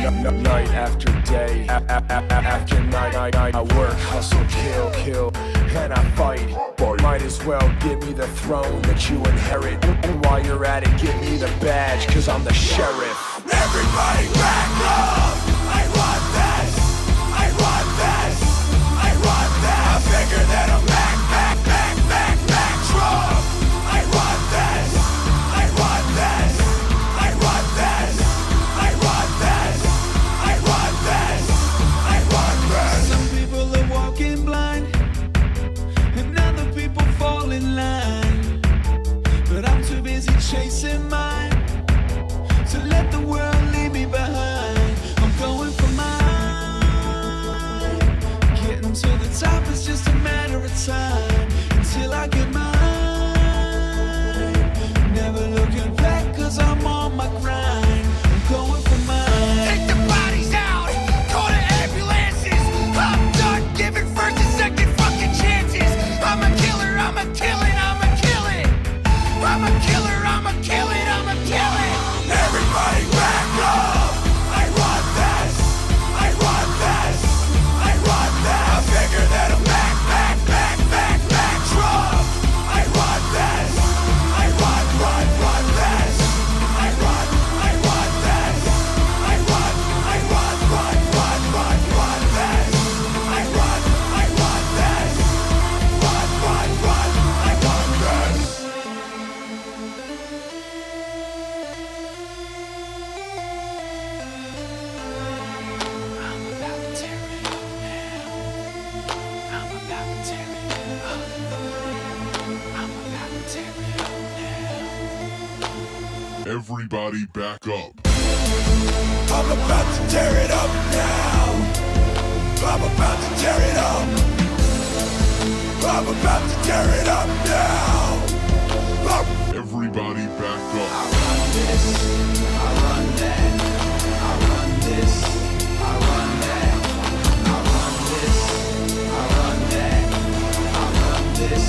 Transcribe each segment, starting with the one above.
Night after day, after night, I work, hustle, kill, and I fight. Might as well give me the throne that you inherit. And while you're at it, give me the badge, cause I'm the sheriff. Everybody back up! I want this! I want this! I want this! I figure that I'm back Trump! I want this! I want this! I want this! I want this! I want this! I want this! Some people are walking blind, and other people fall in line. But I'm too busy chasing mine to let the world leave me behind. I'm going for mine. Getting to the top is just a matter of time until I get mine. Never looking back, cause I'm on my grind. I'm going for mine. Take the bodies out! Call the ambulances! I'm done giving first and second fucking chances! I'm a killer, I'm a kill it, I'm a kill it! I'm a killer, I'm a kill it, I'm a kill it! Everybody back up! I want this! I want this! I want this! I figure that I'm back Trump! I want this! I want this! I want this! I want this! I want this! I want this! I'm about to tear it up now. I'm about to tear it up. I'm about to tear it up now. Everybody back up. I'm about to tear it up now. I'm about to tear it up. I'm about to tear it up now. Everybody back I up. run this, I run that. I run this, I run that. I run this, I run that. I run this.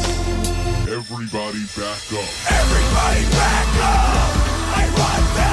Everybody back up. Everybody back up. I want that.